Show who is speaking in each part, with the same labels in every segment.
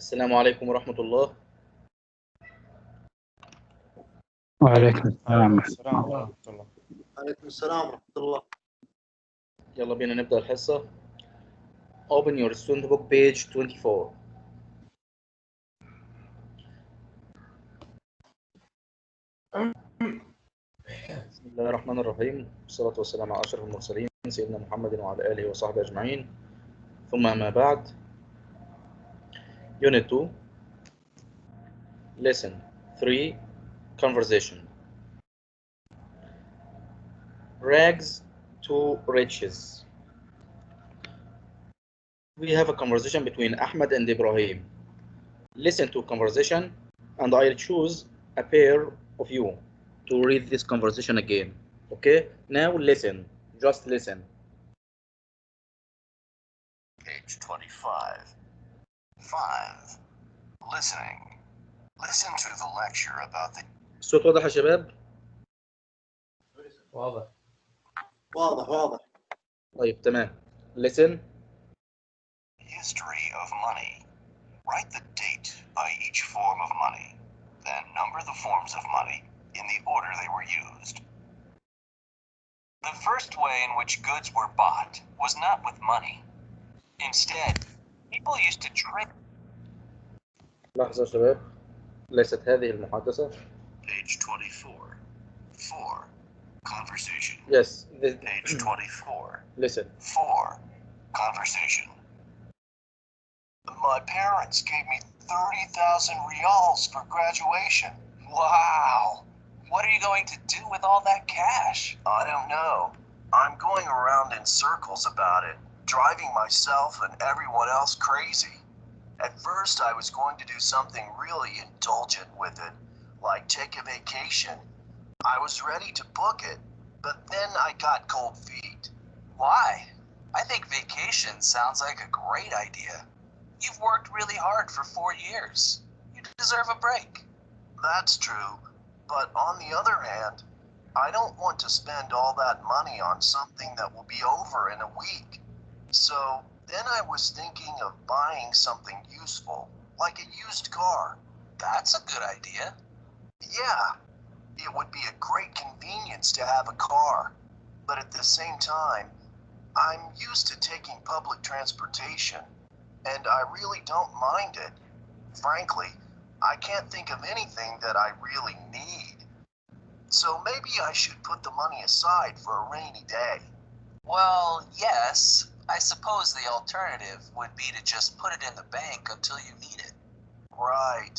Speaker 1: السلام عليكم ورحمة الله.
Speaker 2: وعليكم السلام
Speaker 3: ورحمة الله.
Speaker 4: عليكم السلام ورحمة الله.
Speaker 1: يلا بينا نبدأ الحصة. Open your student book page 24. بسم الله الرحمن الرحيم، والصلاة والسلام على أشرف المرسلين سيدنا محمد وعلى آله وصحبه أجمعين، ثم ما بعد. Unit 2 Lesson 3 Conversation. Rags to riches. We have a conversation between Ahmed and Ibrahim. Listen to conversation and I'll choose a pair of you to read this conversation again. Okay? Now listen. Just listen.
Speaker 5: Page 25. 5. Listening. Listen to the lecture about the
Speaker 1: الصوت واضح يا شباب؟
Speaker 3: واضح.
Speaker 4: واضح.
Speaker 1: طيب تمام. Listen.
Speaker 5: history of money. Write the date by each form of money. Then number the forms of money in the order they were used. The first way in which goods were bought was not with money. Instead, people used to trade.
Speaker 1: لحظة يا شباب. ليست هذه المحادثة.
Speaker 5: Page 24. 4. Conversation.
Speaker 1: Yes.
Speaker 5: Page 24.
Speaker 1: Listen.
Speaker 5: 4. Conversation. My parents gave me 30,000 reals for graduation. Wow! What are you going to do with all that cash? I don't know. I'm going around in circles about it, driving myself and everyone else crazy. At first, I was going to do something really indulgent with it, like take a vacation. I was ready to book it, but then I got cold feet. Why? I think vacation sounds like a great idea. You've worked really hard for 4 years. You deserve a break. That's true, but on the other hand, I don't want to spend all that money on something that will be over in a week. So then I was thinking of buying something useful, like a used car. That's a good idea. Yeah, it would be a great convenience to have a car, but at the same time, I'm used to taking public transportation, and I really don't mind it. Frankly, I can't think of anything that I really need. So maybe I should put the money aside for a rainy day. Well, yes. I suppose the alternative would be to just put it in the bank until you need it. Right.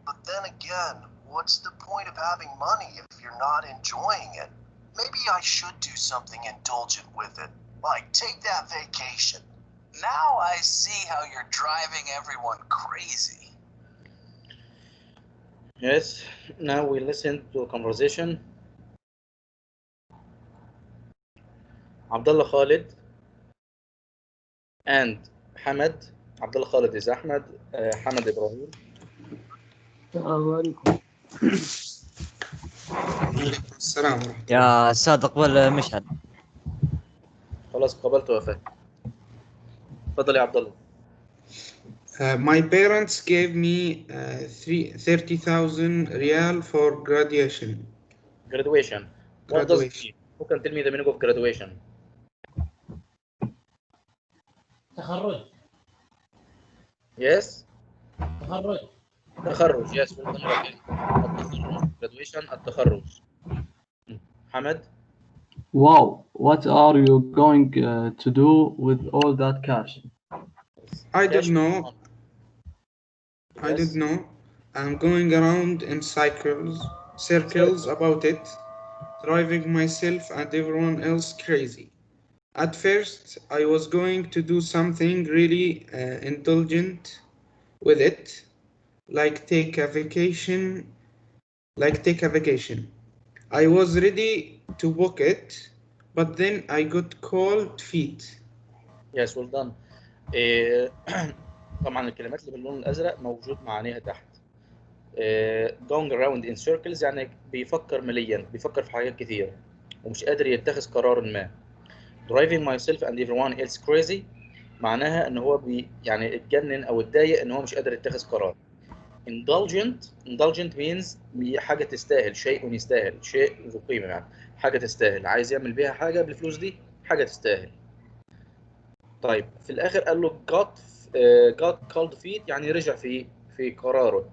Speaker 5: But then again, what's the point of having money if you're not enjoying it? Maybe I should do something indulgent with it, like take that vacation. Now I see how you're driving everyone crazy.
Speaker 1: Yes. Now we listen to a conversation. Abdullah Khalid and Hamad. Abdullah Khalid is Ahmed. Hamad Ibrahim.
Speaker 2: السلام.
Speaker 6: يا أستاذ اقبل مشهد.
Speaker 1: خلاص قبلت وفاة. تفضل يا عبد الله.
Speaker 2: My parents gave me 30,000 real for graduation.
Speaker 1: Graduation. What does it mean? Who can tell me the meaning of graduation?
Speaker 3: تخرج.
Speaker 1: Yes.
Speaker 3: تخرج.
Speaker 1: تخرج. Yes. Graduation. التخرج. حمد.
Speaker 7: Wow, what are you going to do with all that cash?
Speaker 2: I don't know. I don't know. I'm going around in circles about it, driving myself and everyone else crazy. At first, I was going to do something really indulgent with it, like take a vacation. I was ready to book it, but then I got cold feet.
Speaker 1: Yes, well done. طبعا الكلمات اللي باللون الازرق موجود معانيها تحت. going around in circles يعني بيفكر مليا، بيفكر في حاجات كتير ومش قادر يتخذ قرار ما. driving myself and everyone else crazy معناها ان هو يعني اتجنن او اتضايق ان هو مش قادر يتخذ قرار. indulgent means حاجه تستاهل، شيء يستاهل، شيء ذو قيمه، يعني حاجه تستاهل، عايز يعمل بيها حاجه بالفلوس دي، حاجه تستاهل. طيب في الاخر قال له got cold feet، يعني رجع في قراره،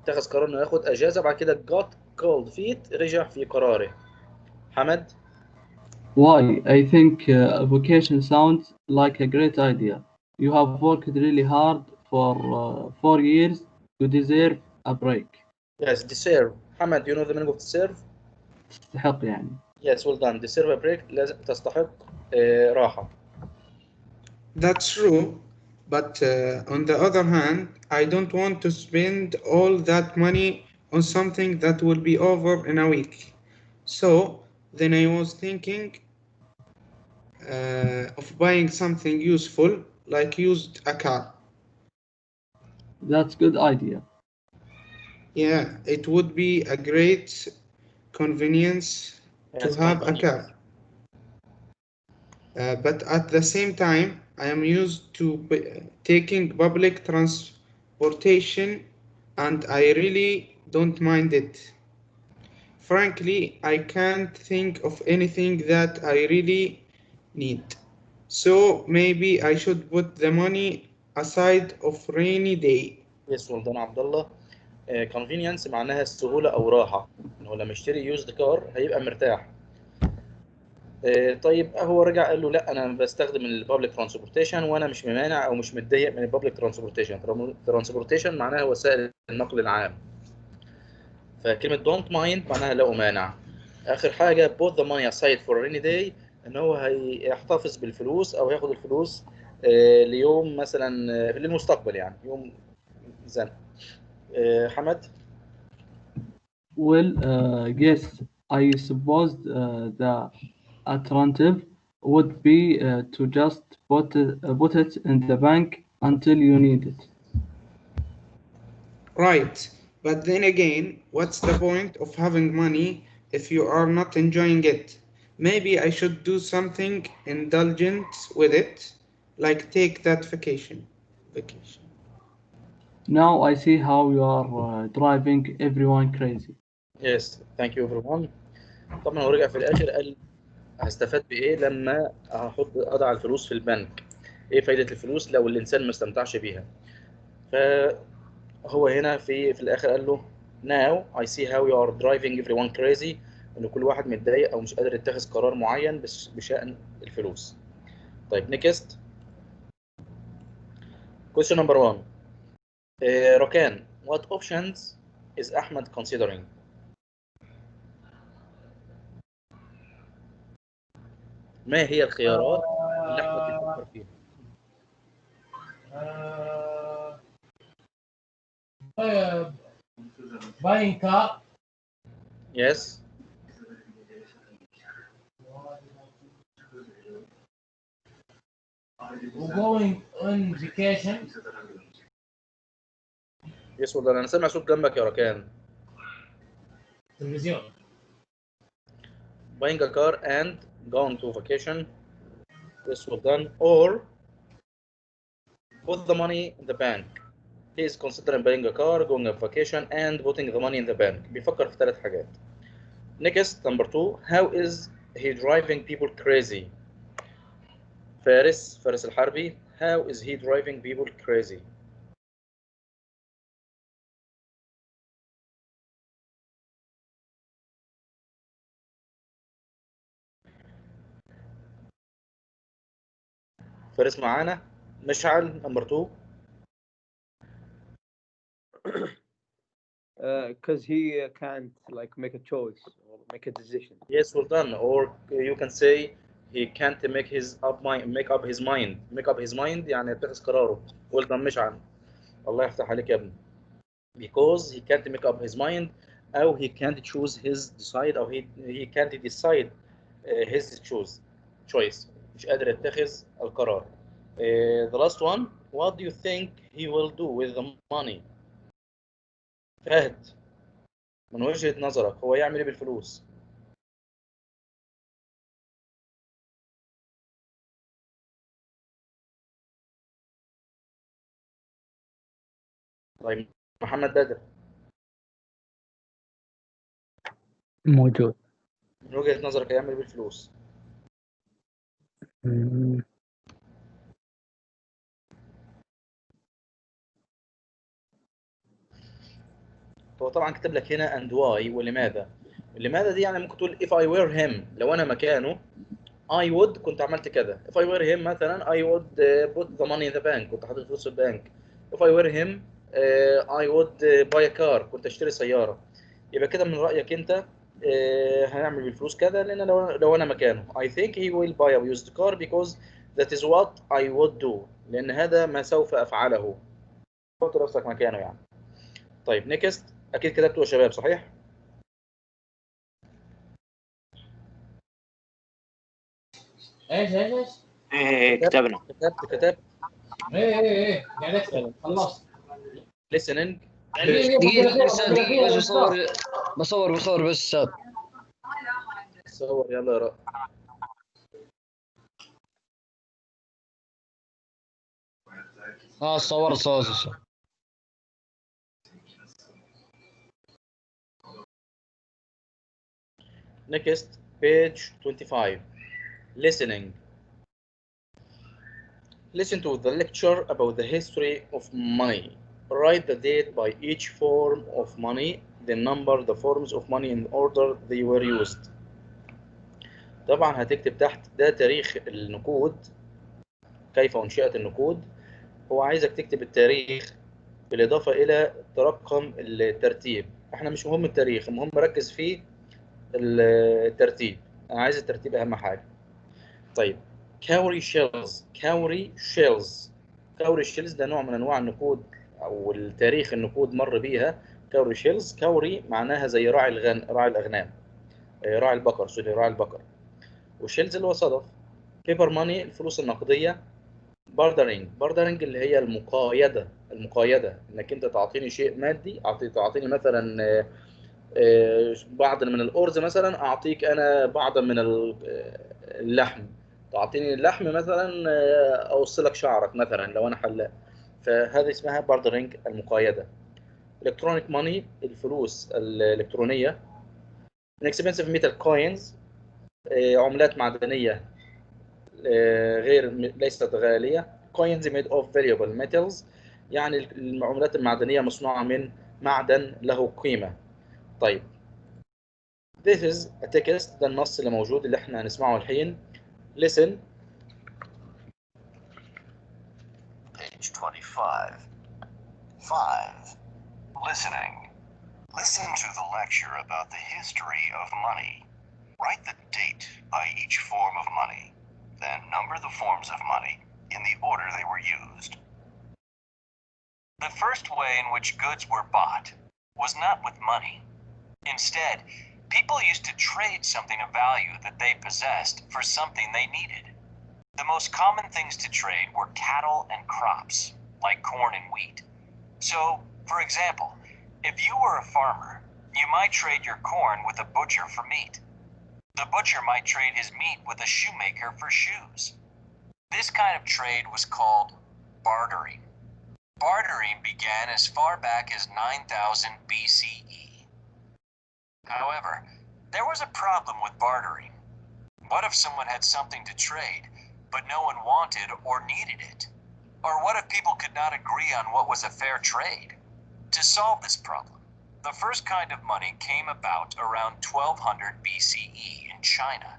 Speaker 1: اتخذ قرار انه ياخد اجازه، بعد كده got cold feet رجع في قراره. حمد.
Speaker 7: Why? I think a vacation sounds like a great idea. You have worked really hard for 4 years. You deserve a break.
Speaker 1: Yes, deserve. حمد, you know the meaning of deserve?
Speaker 7: تستحق يعني.
Speaker 1: Yes, well done. Deserve a break لازم تستحق راحة.
Speaker 2: That's true, but on the other hand, I don't want to spend all that money on something that will be over in a week. So then I was thinking of buying something useful, like used a car.
Speaker 7: That's good idea.
Speaker 2: Yeah, it would be a great convenience to
Speaker 1: Yes,
Speaker 2: have a
Speaker 1: convenient.
Speaker 2: car. But at the same time, I am used to taking public transportation and I really don't mind it. Frankly, I can't think of anything that I really need. So maybe I should put the money aside of rainy day.
Speaker 1: Yes, well done عبد الله. convenience معناها السهولة أو راحة. إنه لما يشتري used car هيبقى مرتاح. طيب هو رجع قال له لا أنا بستخدم البابليك ترانسبورتيشن وأنا مش ممانع أو مش متضايق من البابليك ترانسبورتيشن. ترانسبورتيشن معناها وسائل النقل العام. فكلمة don't mind معناها لا أمانع. آخر حاجة put the money aside for a rainy day، إن هو هيحتفظ بالفلوس أو هياخد الفلوس ليوم مثلا للمستقبل، يعني يوم زنق. حمد.
Speaker 7: Well, yes, I suppose the alternative would be to just put it in the bank until you need it.
Speaker 2: Right, but then again, what's the point of having money if you are not enjoying it? Maybe I should do something indulgent with it, like take that vacation.
Speaker 7: Now I see how you are driving everyone crazy.
Speaker 1: Yes, thank you everyone. طبعا هو رجع في الآخر قال هستفاد بإيه لما أضع الفلوس في البنك؟ إيه فايدة الفلوس لو الإنسان ما استمتعش بيها؟ فهو هنا في الآخر قال له now I see how you are driving everyone crazy، إن كل واحد متضايق أو مش قادر يتخذ قرار معين بشأن الفلوس. طيب next question number 1. ركان, what options is Ahmed considering? ما هي الخيارات اللي أحمد بيفكر فيها؟
Speaker 3: buying car.
Speaker 1: Yes.
Speaker 3: Going on vacation.
Speaker 1: Yes والله أنا سامع صوت جنبك يا ركان.
Speaker 3: تلفزيون.
Speaker 1: Buying a car and going to vacation. Yes well done. Or put the money in the bank. He is considering buying a car, going on vacation and putting the money in the bank. بيفكر في 3 حاجات. Next number 2. How is he driving people crazy? فارس الحربي. How is he driving people crazy? فارس معانا. مشعل number 2.
Speaker 8: Because he can't like make a choice or make a decision.
Speaker 1: Yes, well done. Or you can say he can't make up his mind. Make up his mind يعني يتخذ قراره. Well done مشعل. الله يفتح عليك يا ابني. Because he can't make up his mind أو he can't choose his decide أو he can't decide his choice. مش قادر يتخذ القرار. The last one. What do you think he will do with the money? فهد من وجهة نظرك هو يعمل ايه بالفلوس؟ طيب محمد بدر،
Speaker 9: موجود.
Speaker 1: من وجهة نظرك هيعمل بالفلوس؟
Speaker 9: مم.
Speaker 1: هو طبعا كتب لك هنا and why ولماذا. لماذا دي يعني ممكن تقول if I were him، لو انا مكانه I would كنت عملت كذا. if I were him مثلا I would put the money in the bank، كنت حاطط فلوس في البنك. if I were him I would buy a car، كنت اشتري سيارة. يبقى كده من رأيك انت هنعمل بالفلوس كذا، لان لو انا مكانه I think he will buy a used car because that is what I would do، لان هذا ما سوف افعله. حط نفسك مكانه يعني. طيب نيكست، اكيد كتبته يا شباب صحيح؟
Speaker 3: ايش؟
Speaker 10: ايه كتبنا.
Speaker 1: كتبت
Speaker 3: ايه قاعد اكتب خلصت.
Speaker 1: listening.
Speaker 6: دقيقة بس بصور بس استاذ.
Speaker 1: صور يلا يا رأ.
Speaker 6: صورت.
Speaker 1: Next, page 25. Listening. Listen to the lecture about the history of money. Write the date by each form of money, then number the forms of money in order they were used. طبعا هتكتب تحت ده تاريخ النقود، كيف أنشئت النقود. هو عايزك تكتب التاريخ بالإضافة إلى رقم الترتيب. احنا مش مهم التاريخ، المهم ركز في الترتيب. أنا عايز الترتيب أهم حاجة. طيب كاوري شيلز ده نوع من انواع النقود او التاريخ النقود مر بيها. كاوري شيلز، كاوري معناها زي راعي الاغنام، راعي البقر. وشيلز اللي هو صدف. بيبر ماني الفلوس النقديه. باردرنج اللي هي المقايده انك انت تعطيني شيء مادي، تعطيني مثلا بعض من الأرز مثلا، أعطيك أنا بعضا من اللحم. تعطيني اللحم مثلا أوصلك شعرك مثلا لو أنا حلاق. فهذه اسمها باردرينج، المقايدة. إلكترونيك ماني الفلوس الإلكترونية. inexpensive metal coins عملات معدنية ليست غالية. coins made of valuable metals يعني العملات المعدنية مصنوعة من معدن له قيمة. طيب This is a text، ده النص اللي موجود اللي احنا هنسمعه الحين. Listen.
Speaker 5: Page 25. 5. Listening. Listen to the lecture about the history of money. Write the date by each form of money. Then number the forms of money in the order they were used. The first way in which goods were bought was not with money. Instead, people used to trade something of value that they possessed for something they needed. The most common things to trade were cattle and crops, like corn and wheat. So, for example, if you were a farmer, you might trade your corn with a butcher for meat. The butcher might trade his meat with a shoemaker for shoes. This kind of trade was called bartering. Bartering began as far back as 9000 BCE. However, there was a problem with bartering. What if someone had something to trade, but no one wanted or needed it? Or what if people could not agree on what was a fair trade? To solve this problem, the first kind of money came about around 1200 BCE in China,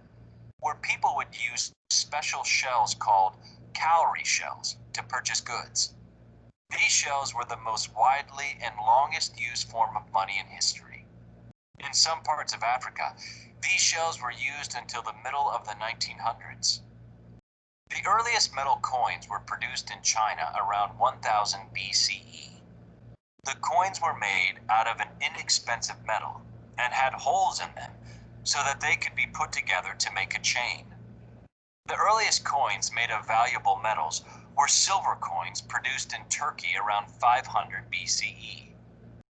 Speaker 5: where people would use special shells called cowrie shells to purchase goods. These shells were the most widely and longest used form of money in history. In some parts of Africa, these shells were used until the middle of the 1900s. The earliest metal coins were produced in China around 1000 BCE. The coins were made out of an inexpensive metal and had holes in them so that they could be put together to make a chain. The earliest coins made of valuable metals were silver coins produced in Turkey around 500 BCE.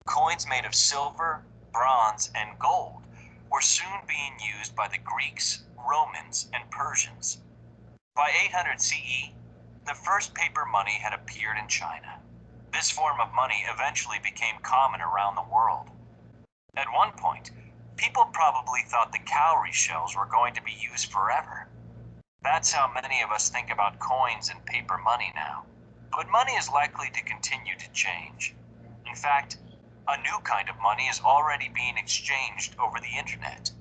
Speaker 5: Coins made of silver, bronze, and gold were soon being used by the Greeks, Romans, and Persians. By 800 CE, the first paper money had appeared in China. This form of money eventually became common around the world. At one point, people probably thought the cowrie shells were going to be used forever. That's how many of us think about coins and paper money now. But money is likely to continue to change. In fact, a new kind of money is already being exchanged over the internet.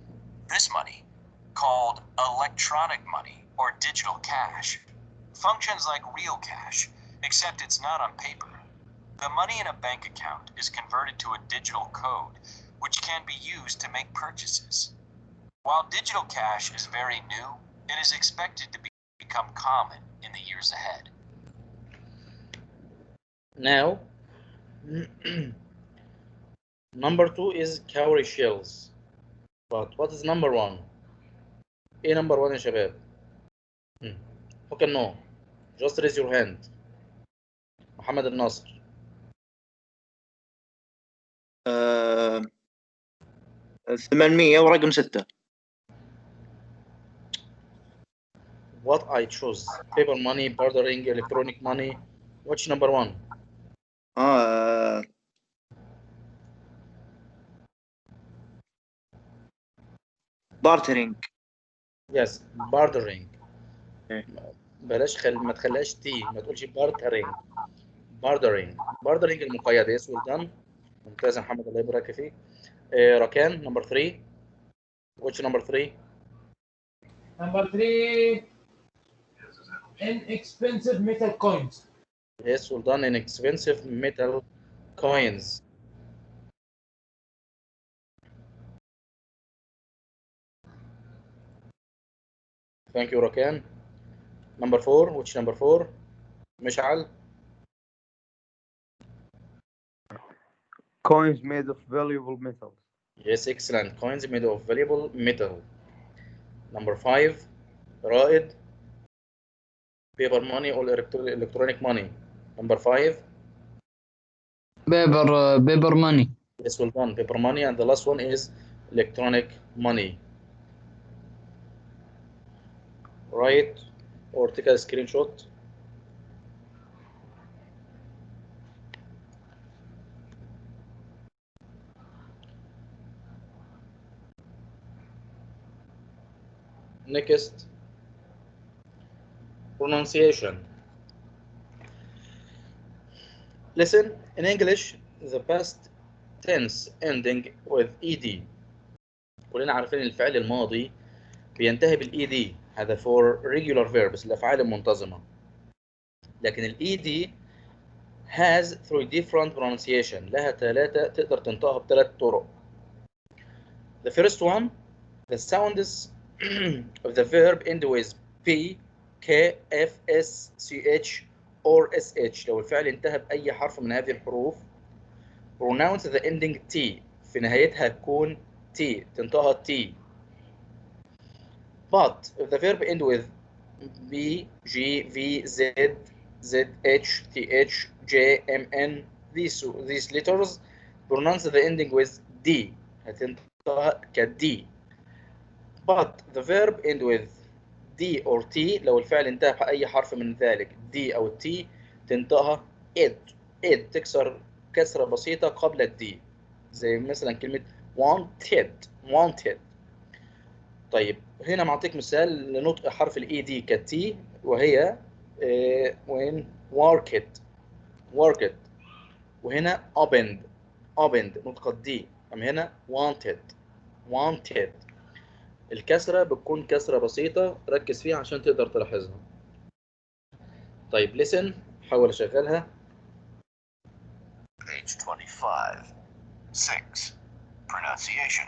Speaker 5: This money, called electronic money or digital cash, functions like real cash, except it's not on paper. The money in a bank account is converted to a digital code, which can be used to make purchases. While digital cash is very new, it is expected to become common in the years ahead.
Speaker 1: Now, number 2 is cowrie shells. But what is number 1? ايه number 1 يا شباب؟ Who can know? Just raise your hand. محمد الناصر.
Speaker 10: 800 ورقم 6.
Speaker 1: What I choose? Paper money, bartering, electronic money. Which number 1?
Speaker 10: Bartering.
Speaker 1: Yes, bartering. بلاش ما تخليهاش تي، ما تقولش bartering. bartering المقيدة. Yes, well done. ممتاز يا محمد، الله يبارك فيك. ركان number 3. Which number 3?
Speaker 3: Number 3, inexpensive metal coins.
Speaker 1: Yes, well done. Inexpensive metal coins. Thank you, Rakan. Number 4. Which number 4? مشعل.
Speaker 8: Coins made of valuable metals.
Speaker 1: Yes, excellent. Coins made of valuable metal. Number 5. رائد. Paper money or electronic money. Number 5.
Speaker 6: paper money.
Speaker 1: Yes, well done. Paper money. And the last one is electronic money. Write or take a screenshot. Next, pronunciation. Listen, in English, the past tense ending with ed. كلنا عارفين الفعل الماضي بينتهي بالed. هذا for regular verbs، الأفعال المنتظمة. لكن الed has 3 different pronunciation. لها 3 تقدر تنطقها ب3 طرق. The first one, the sounds of the verb end with p, k, f, s, ch or sh. لو الفعل انتهى بأي حرف من هذه الحروف pronounce the ending t. في نهايتها تكون t، تنطقها t. But if the verb end with b, g, v, z, h, th, j, m, n, these letters, pronounce the ending with d. هتنطقها كd. But the verb end with d or t. لو الفعل انتهى بأي حرف من ذلك d أو t تنطقها ed. تكسر كسرة بسيطة قبل الد، زي مثلا كلمة wanted. طيب هنا معطيك مثال لنطق حرف الاي دي كتي، وهي when worked. وهنا opened نطق الدي. أما هنا wanted. الكسرة بتكون كسرة بسيطة، ركز فيها عشان تقدر تلاحظها. طيب listen، حاول أشغلها.
Speaker 5: Page 25. 6. Pronunciation.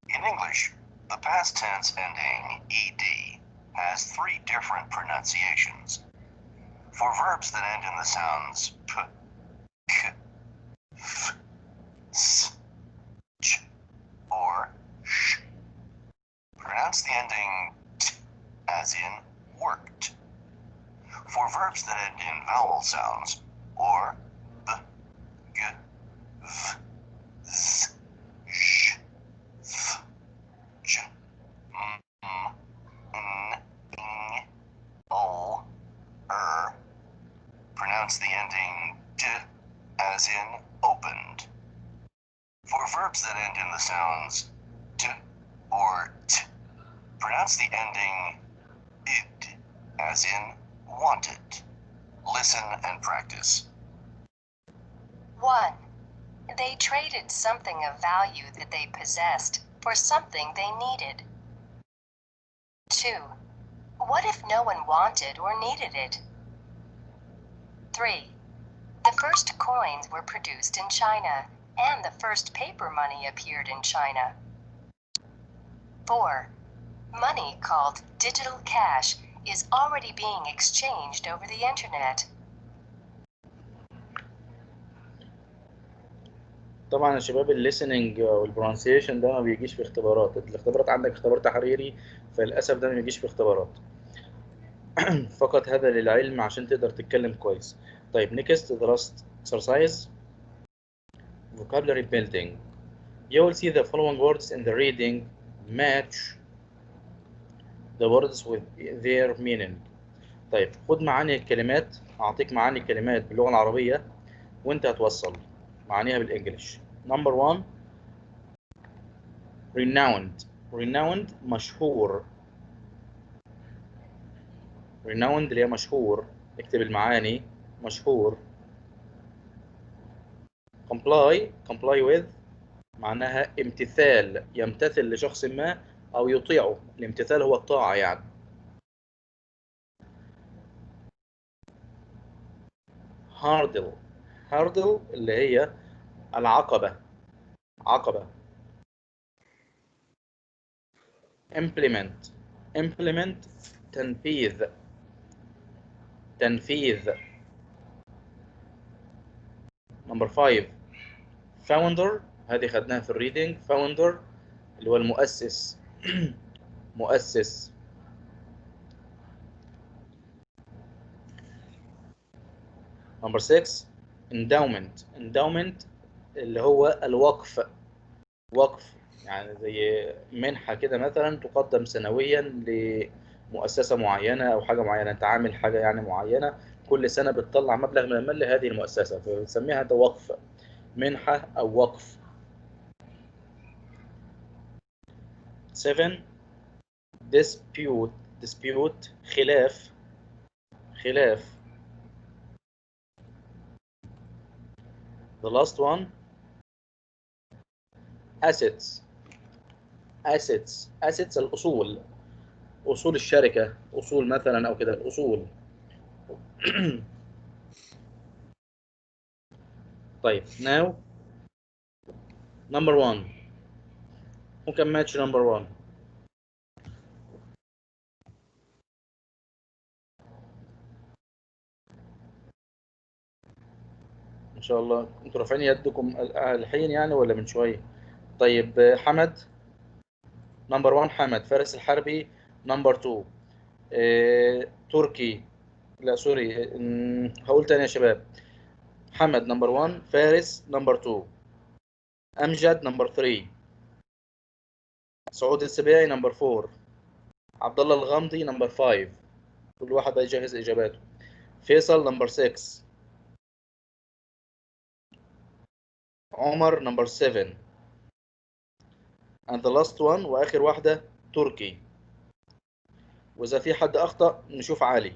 Speaker 5: In English, the past tense ending ed has 3 different pronunciations. For verbs that end in the sounds p, k, f, s, ch, or sh, pronounce the ending t, as in worked. For verbs that end in vowel sounds, or b, g, v, z, sh, th, j, m, n, ing, o, pronounce the ending as in opened. For verbs that end in the sounds t or t, pronounce the ending id, as in wanted. Listen and practice.
Speaker 11: 1. They traded something of value that they possessed for something they needed. 2. What if no one wanted or needed it? 3. The first coins were produced in China, and the first paper money appeared in China. 4. Money called digital cash is already being exchanged over the internet.
Speaker 1: طبعا يا شباب الليسننج والبرونسيشن ده ما بيجيش في اختبارات. الاختبارات عندك اختبار تحريري، فللاسف ده ما بيجيش في اختبارات. فقط هذا للعلم عشان تقدر تتكلم كويس. طيب next the last exercise, vocabulary building. You will see the following words in the reading match the words with their meaning. طيب خد معاني الكلمات، أعطيك معاني الكلمات باللغة العربية وأنت هتوصل معانيها بالإنجليش. Number 1 renowned. renowned مشهور. renowned اللي هي مشهور، اكتب المعاني مشهور. comply with معناها امتثال، يمتثل لشخص ما أو يطيعه. الامتثال هو الطاعة يعني. hurdle. hurdle اللي هي العقبة، عقبة. implement. implement تنفيذ، تنفيذ. number 5 founder، هذه خدناها في الريدنج. founder اللي هو المؤسس، مؤسس. number 6 endowment. endowment اللي هو الوقف، وقف يعني زي منحة كده مثلا تقدم سنويا لمؤسسة معينة أو حاجة معينة. أنت عامل حاجة يعني معينة، كل سنة بتطلع مبلغ من المال لهذه المؤسسة، فبنسميها ده وقف، منحة أو وقف. 7 dispute. dispute خلاف، خلاف. the last one assets. assets. assets الأصول، أصول الشركة، أصول مثلا أو كده الأصول. طيب now number 1 ممكن match number 1. إن شاء الله أنتوا رافعين يدكم الحين يعني ولا من شوية؟ طيب حمد نمبر 1. حمد فارس الحربي. نمبر 2 تركي، لا سوري، هقول تاني يا شباب. حمد نمبر 1، فارس نمبر 2، أمجد نمبر 3، سعود السبيعي نمبر 4، عبد الله الغامدي نمبر 5. كل واحد بقى يجهز إجاباته. فيصل نمبر 6، عمر نمبر 7، and the last one وآخر واحدة تركي. وإذا في حد أخطأ نشوف علي.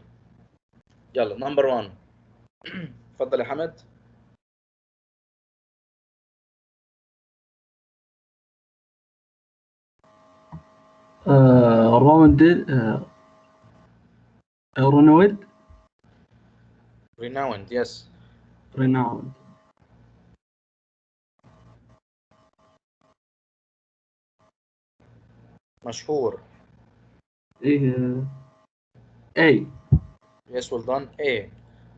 Speaker 1: يلا نمبر 1. اتفضل يا حمد.
Speaker 7: رونالد.
Speaker 1: renowned yes.
Speaker 7: renowned.
Speaker 1: مشهور.
Speaker 7: ايه A.
Speaker 1: yes well done. A.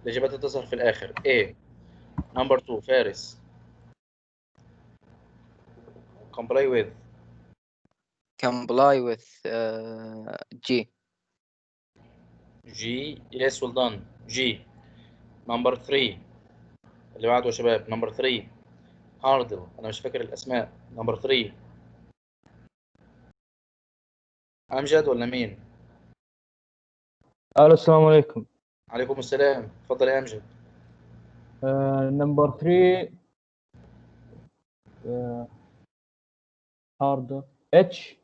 Speaker 1: الإجابات تظهر في الآخر. A. number 2 فارس. comply with.
Speaker 12: comply with G.
Speaker 1: G. yes well done. G. number 3 اللي بعده يا شباب. number 3 هاردل، أنا مش فاكر الأسماء. number 3 أمجد ولا مين؟
Speaker 9: الو السلام عليكم.
Speaker 1: عليكم السلام، اتفضل يا أمجد.
Speaker 9: Number 3 hard H.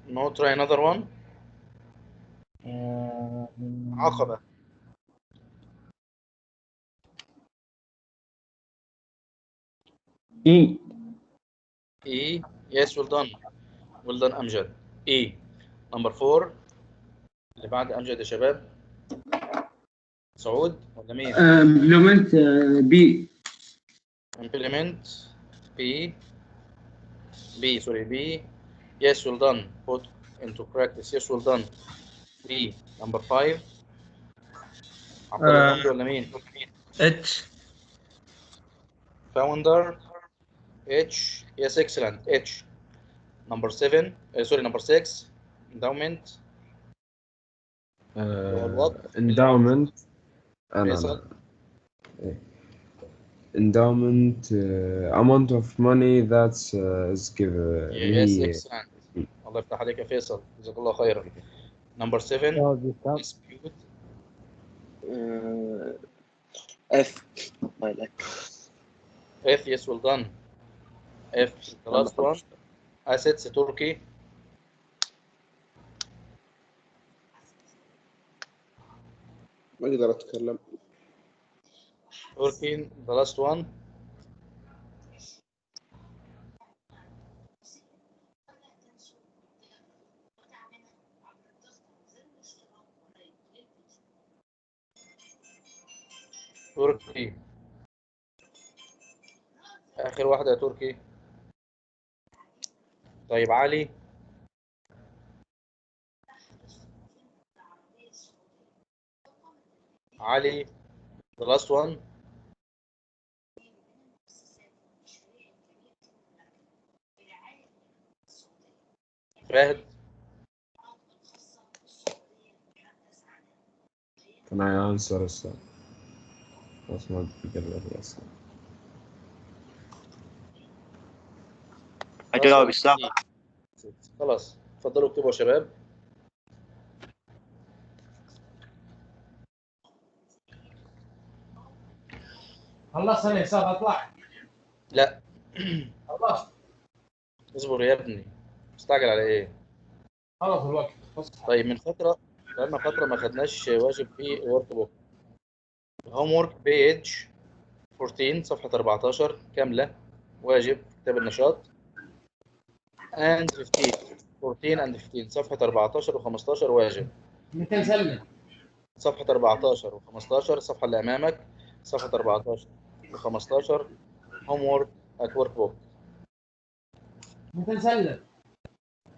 Speaker 1: No, try another one. عقبة.
Speaker 9: E.
Speaker 1: Yes, well done أمجد. E. Number 4 اللي بعد أمجد يا شباب. سعود ولا مين؟
Speaker 2: implement B.
Speaker 1: Implement B. Yes, well done. Put into practice. Yes, well done. B. Number 5 عبد الله الحمد ولا مين؟
Speaker 2: H.
Speaker 1: Founder. H. Yes, excellent. H. Number 7 number 6 endowment.
Speaker 13: endowment.
Speaker 1: فيصل.
Speaker 13: endowment amount of money that's is given.
Speaker 1: Yes, excellent. الله يفتح عليك يا فيصل، جزاك الله خيرا. Number 7 dispute.
Speaker 10: F.
Speaker 1: F. Yes, well done. F. The last one. Assets. Turkey.
Speaker 14: ما اقدر اتكلم.
Speaker 1: Turkey. The last one. تركي. آخر واحدة يا تركي. طيب علي. علي. The last one. فهد.
Speaker 13: Can I answer, sir? That's not the answer.
Speaker 10: أجاوب أستاذ.
Speaker 1: خلاص اتفضلوا اكتبوا يا شباب.
Speaker 3: خلصت انا يا استاذ اطلع.
Speaker 1: لا.
Speaker 3: خلصت.
Speaker 1: اصبر يا ابني، مستعجل على ايه؟
Speaker 3: خلص الوقت.
Speaker 1: طيب من فترة بقالنا فترة ما خدناش واجب في ورك بوك. هوم ورك بيج 14 صفحة 14 كاملة واجب كتاب النشاط. and 15 14 and 15 صفحة 14 و15 واجب.
Speaker 3: متى نسلم؟
Speaker 1: صفحة 14 و15 الصفحة اللي أمامك صفحة 14 و15 هوم ورك at work book.
Speaker 3: متى نسلم؟